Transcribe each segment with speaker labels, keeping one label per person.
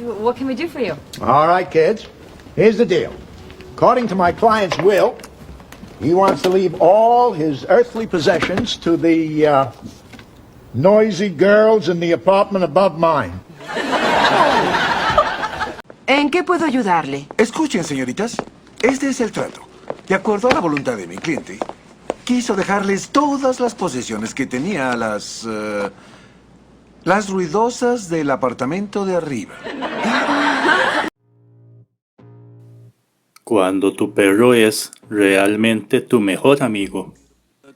Speaker 1: What can we do for you?
Speaker 2: All right, kids. Here's the deal. According to my client's will, he wants to leave all his earthly possessions to the noisy girls in the apartment above mine.
Speaker 3: ¿En qué puedo ayudarle?
Speaker 4: Escuchen, señoritas. Este es el trato. De acuerdo a la voluntad de mi cliente, quiso dejarles todas las posesiones que tenía a las ruidosas del apartamento de arriba.
Speaker 5: Cuando tu perro es realmente tu mejor amigo.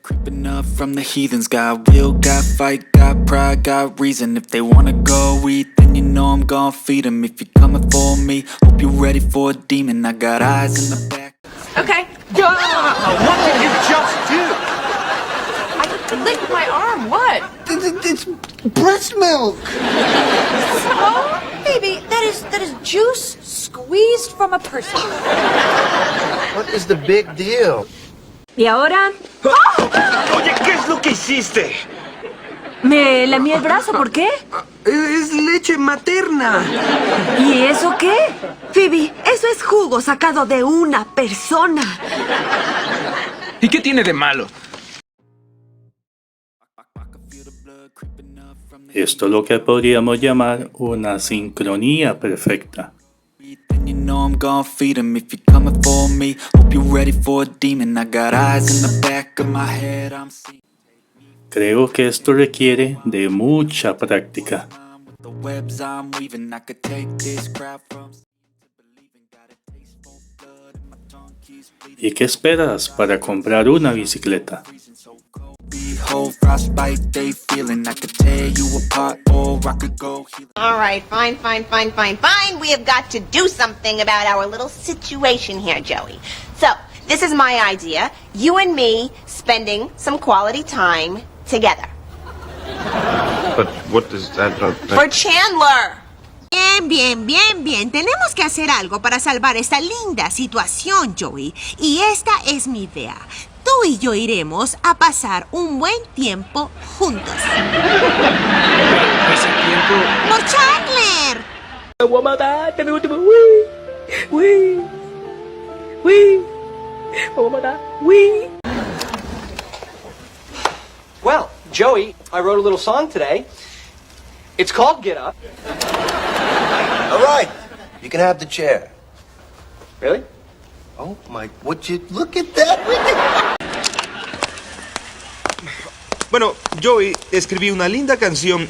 Speaker 6: Creeping up from the heathens, got will, got fight, got pride, got reason. If they wanna go eat, then you know I'm gon' feed them. If you're coming for me, hope you're ready for a demon. I got eyes in the back.
Speaker 1: Okay.
Speaker 4: What did you just do?
Speaker 1: I licked my arm. What?
Speaker 4: It's breast milk.
Speaker 1: Oh, baby, that is juice squeezed from a person.
Speaker 7: What is the big deal?
Speaker 3: ¿Y ahora?
Speaker 7: Oye, ¿qué es lo que hiciste?
Speaker 3: Me lamí el brazo, ¿por qué?
Speaker 4: Es leche materna.
Speaker 3: ¿Y eso qué?
Speaker 8: Phoebe, eso es jugo sacado de una persona.
Speaker 9: ¿Y qué tiene de malo?
Speaker 5: Esto es lo que podríamos llamar una sincronía perfecta.
Speaker 6: Then you know I'm gon' feed them. If you're coming for me, hope you're ready for a demon. I got eyes in the back of my head, I'm seeing.
Speaker 5: Creo que esto requiere de mucha práctica.
Speaker 6: The webs I'm weaving, I could take this crowd from believing, got a taste for blood and my tongue keeps bleeding.
Speaker 5: ¿Y qué esperas para comprar una bicicleta?
Speaker 6: So cold, behold, frostbite they feeling. I could tear you apart or I could go heal.
Speaker 10: All right, fine. We have got to do something about our little situation here, Joey. So, this is my idea. You and me spending some quality time together.
Speaker 7: But what does that...
Speaker 10: For Chandler!
Speaker 8: Bien. Tenemos que hacer algo para salvar esta linda situación, Joey. Y esta es mi idea. Tú y yo iremos a pasar un buen tiempo juntos.
Speaker 9: Ese tiempo...
Speaker 8: ¡Por Chandler!
Speaker 11: Well, Joey, I wrote a little song today. It's called Get Up.
Speaker 7: All right, you can have the chair.
Speaker 11: Really?
Speaker 7: Oh my, would you look at that?
Speaker 12: Bueno, Joey, escribí una linda canción.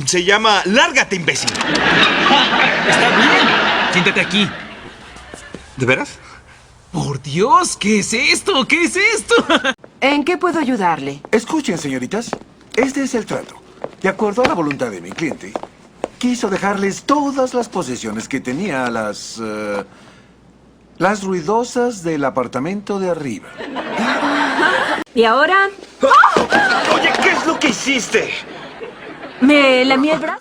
Speaker 12: Se llama Lárgate, imbécil.
Speaker 9: Está bien. Siéntate aquí.
Speaker 12: ¿De veras?
Speaker 9: Por Dios, ¿qué es esto? ¿Qué es esto?
Speaker 3: ¿En qué puedo ayudarle?
Speaker 4: Escuchen, señoritas. Este es el trato. De acuerdo a la voluntad de mi cliente, quiso dejarles todas las posesiones que tenía a las ruidosas del apartamento de arriba.
Speaker 3: ¿Y ahora?
Speaker 7: Oye, ¿qué es lo que hiciste?
Speaker 3: Me lamí el brazo.